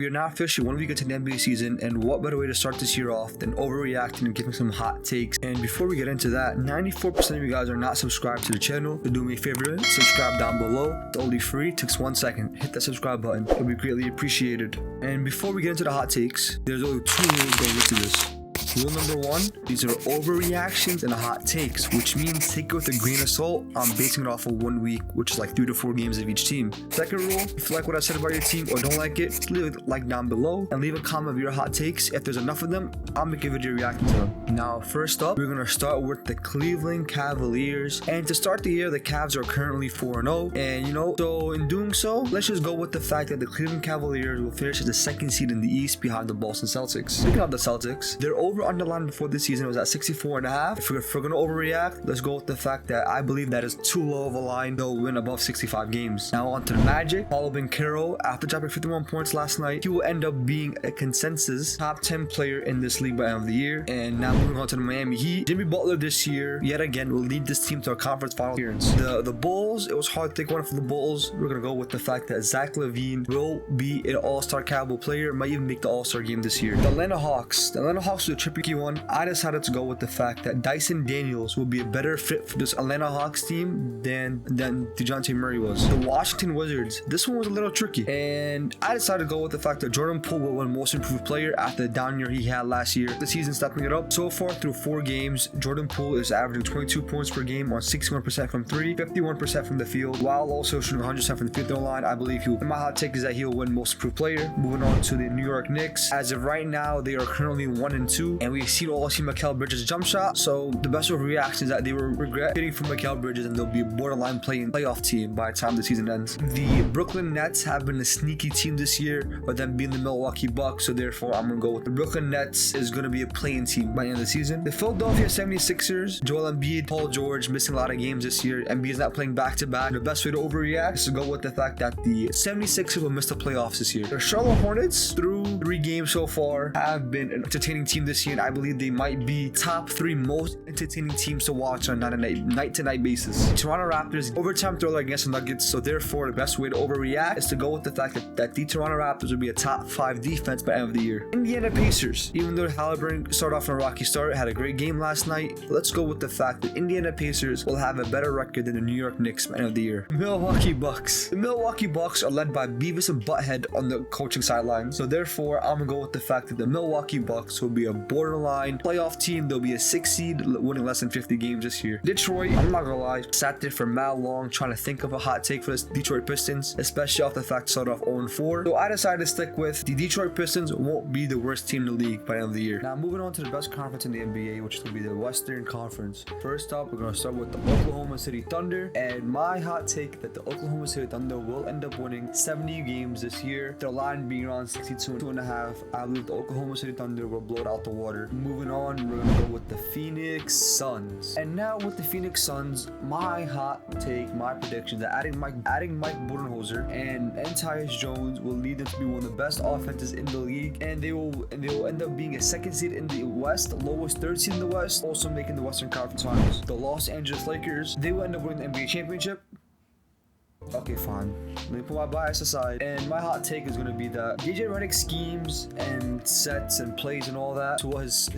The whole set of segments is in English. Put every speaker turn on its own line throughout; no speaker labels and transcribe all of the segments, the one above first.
We are now officially 1 week into the NBA season, and what better way to start this year off than overreacting and giving some hot takes. And before we get into that, 94% of you guys are not subscribed to the channel. So do me a favor, subscribe down below. It's only free, it takes 1 second. Hit that subscribe button, it'll be greatly appreciated. And before we get into the hot takes, there's only 2 rules going into this. Rule number 1, these are overreactions and hot takes, which means take it with a grain of salt. I'm basing it off of 1 week, which is like 3 to 4 games of each team. Second rule, if you like what I said about your team or don't like it, leave a like down below and leave a comment of your hot takes. If there's enough of them, I'll make a video reacting to them. Now, first up, we're going to start with the Cleveland Cavaliers. And to start the year, the Cavs are currently 4-0. And so in doing so, let's just go with the fact that the Cleveland Cavaliers will finish as the 2nd seed in the East behind the Boston Celtics. Speaking of the Celtics, their over-underline before this season was at 64.5. If we're going to overreact, let's go with the fact that I believe that is too low of a line. They'll win above 65 games. Now on to the Magic. Paolo Banchero, after dropping 51 points last night, he will end up being a consensus top 10 player in this league by the end of the year. And now moving on to the Miami Heat. Jimmy Butler this year, yet again, will lead this team to a conference final appearance. The Bulls, it was hard to take one for the Bulls. We're going to go with the fact that Zach LaVine will be an all-star caliber player, might even make the all-star game this year. The Atlanta Hawks was a tricky one. I decided to go with the fact that Dyson Daniels will be a better fit for this Atlanta Hawks team than DeJounte Murray was. The Washington Wizards, this one was a little tricky, and I decided to go with the fact that Jordan Poole will win Most Improved Player after the down year he had last year. The season stepping it up. So far through 4 games, Jordan Poole is averaging 22 points per game on 61% from 3, 51% from the field, while also shooting 100% from the free throw line. I believe he will. And my hot take is that he will win Most Improved Player. Moving on to the New York Knicks. As of right now, they are currently 1-2, and we've seen Mikal Bridges jump shot. So the best overreaction is that they will regret getting from Mikal Bridges, and they'll be a borderline playoff team by the time the season ends. The Brooklyn Nets have been a sneaky team this year, but then being the Milwaukee Bucks, so therefore I'm gonna go with the Brooklyn Nets is gonna be a playing team by the end of the season. The Philadelphia 76ers, Joel Embiid, Paul George missing a lot of games this year. Embiid is not playing back-to-back. The best way to overreact is to go with the fact that the 76ers will miss the playoffs this year. The Charlotte Hornets, through 3 games so far, have been an entertaining team this year, and I believe they might be top 3 most entertaining teams to watch on a night-to-night basis. Toronto Raptors, overtime thriller against the Nuggets, so therefore the best way to overreact is to go with the fact that the Toronto Raptors will be a top 5 defense by the end of the year. Indiana Pacers, even though Halliburton started off on a rocky start, had a great game last night, let's go with the fact that Indiana Pacers will have a better record than the New York Knicks by the end of the year. Milwaukee Bucks. The Milwaukee Bucks are led by Beavis and Butthead on the coaching sideline, so therefore I'm gonna go with the fact that the Milwaukee Bucks will be a borderline playoff team. They'll be a 6th seed, winning less than 50 games this year. Detroit, I'm not gonna lie, sat there for mad long trying to think of a hot take for the Detroit Pistons, especially off the fact they started off 0-4. So I decided to stick with the Detroit Pistons won't be the worst team in the league by the end of the year. Now moving on to the best conference in the NBA, which will be the Western Conference. First up, we're gonna start with the Oklahoma City Thunder, and my hot take that the Oklahoma City Thunder will end up winning 70 games this year. Their line being around 62.5. I believe the Oklahoma City Thunder will blow it out the water. Moving on, we're gonna go with the Phoenix Suns. And now with the Phoenix Suns, my hot take, my prediction that adding Mike Budenholzer and Tyus Jones will lead them to be one of the best offenses in the league, and they will end up being a 2nd seed in the West, lowest 3rd seed in the West, also making the Western Conference Finals. The Los Angeles Lakers, they will end up winning the NBA championship. Okay, fine. Let me put my bias aside. And my hot take is going to be that JJ Redick's schemes and sets and plays and all that, to what his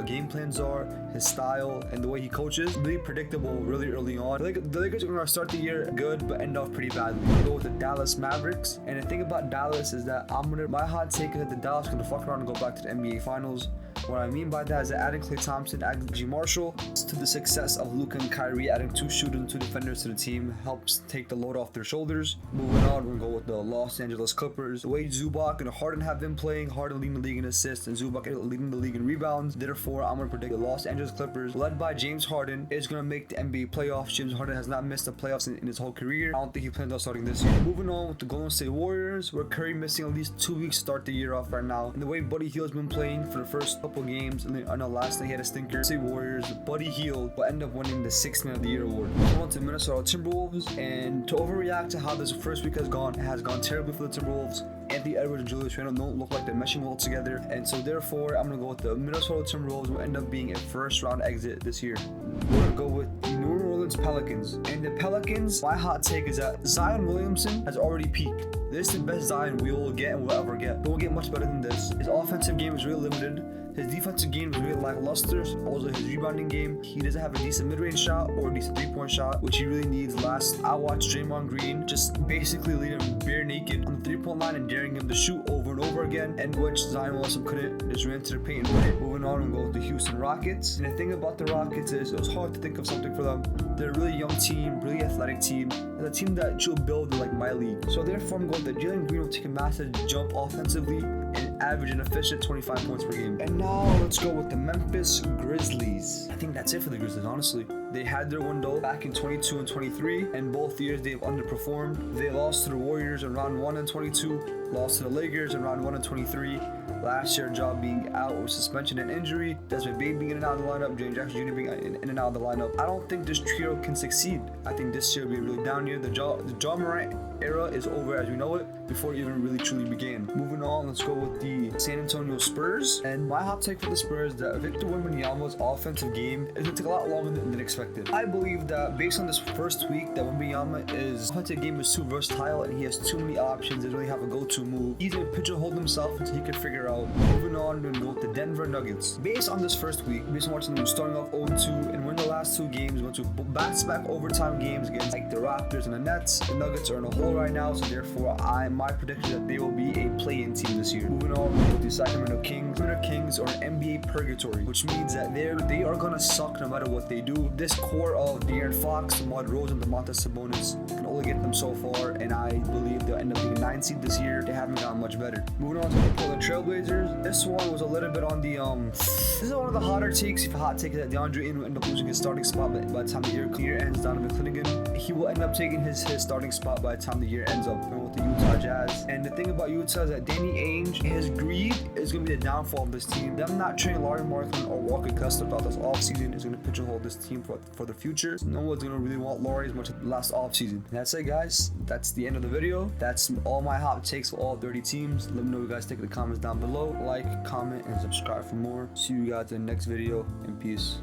game plans are, his style, and the way he coaches, really predictable really early on. The Lakers are going to start the year good, but end off pretty badly. I'm going to go with the Dallas Mavericks. And the thing about Dallas is that my hot take is that the Dallas are going to fuck around and go back to the NBA Finals. What I mean by that is that adding Klay Thompson, adding G. Marshall to the success of Luka and Kyrie, adding 2 shooters and 2 defenders to the team helps take the load off their shoulders. Moving on, we're going to go with the Los Angeles Clippers. The way Zubac and Harden have been playing, Harden leading the league in assists and Zubac leading the league in rebounds. Therefore, I'm going to predict the Los Angeles Clippers, led by James Harden, is going to make the NBA playoffs. James Harden has not missed the playoffs in his whole career. I don't think he plans on starting this year. Moving on with the Golden State Warriors, where Curry missing at least 2 weeks to start the year off right now. And the way Buddy Hield's been playing for the first couple games, and I know last night he had a stinker. State Warriors, Buddy Hield will end up winning the 6th Man of the Year award. Moving on to Minnesota Timberwolves, and to overreact to how this first week has gone terribly for the Timberwolves. Anthony Edwards and Julius Randle don't look like they're meshing well together, and so therefore I'm gonna go with the Minnesota Timberwolves will end up being a 1st round exit this year. We're gonna go with the New Orleans Pelicans. And the Pelicans, my hot take is that Zion Williamson has already peaked. This is the best Zion we will get and will ever get. We won't get much better than this. His offensive game is really limited. His defensive game is really lackluster. Also, his rebounding game, he doesn't have a decent mid-range shot or a decent three-point shot, which he really needs. Last, I watched Draymond Green just basically leave him bare naked on the three-point line and daring him to shoot over and over again, and which Zion Williamson couldn't. Just ran to the paint and win it. Moving on, we'll go with the Houston Rockets. And the thing about the Rockets is it was hard to think of something for them. They're a really young team, really athletic team. It's a team that should build like my league. So therefore, I'm going that Jalen Green will take a massive jump offensively and average an efficient 25 points per game. And now let's go with the Memphis Grizzlies. I think that's it for the Grizzlies, honestly. They had their window back in 22 and 23, and both years they've underperformed. They lost to the Warriors in round 1 and 22, lost to the Lakers in round 1 and 23. Last year, Ja being out with suspension and injury, Desmond Bane being in and out of the lineup, Jaren Jackson Jr. being in and out of the lineup. I don't think this trio can succeed. I think this year will be a really down year. The Ja Morant era is over as we know it before it even really truly began. Moving on, let's go with the San Antonio Spurs. And my hot take for the Spurs is that Victor Wembanyama's offensive game is going to take a lot longer than expected. I believe that based on this first week that Wembanyama's offensive game is too versatile and he has too many options and really have a go-to move. He's going to pigeonhole himself until he can figure out. Moving on, we're going to go with the Denver Nuggets. Based on this first week, based on watching them starting off 0-2 and win the last two games, went to back-to-back overtime games against like the Raptors and the Nets. The Nuggets are in a hole right now, so therefore my prediction is that they will be a play-in team this year. Moving on with the Sacramento Kings. Sacramento Kings are an NBA purgatory, which means that they are gonna suck no matter what they do. This core of De'Aaron Fox, DeMar DeRozan, Domantas Sabonis can only get them so far, and I believe they'll end up being 9 seed this year. They haven't gotten much better. Moving on to the Portland Trailblazers. This one was a little bit on the this is one of the hotter takes. If a hot take is that DeAndre Ayton will end up losing his starting spot by the time the year ends. Donovan Clingan, he will end up taking his starting spot by the time the year ends up with the Utah Jazz. And the thing about Utah is that Danny Ainge, his greed is going to be the downfall of this team. Them not trading Lauri Markkanen or Walker Kessler throughout this offseason is going to pigeonhole this team for the future. No one's going to really want Lauri as much as last offseason. And that's it, guys. That's the end of the video. That's all my hot takes for all 30 teams. Let me know what you guys think in the comments down below. Like, comment, and subscribe for more. See you guys in the next video, and peace.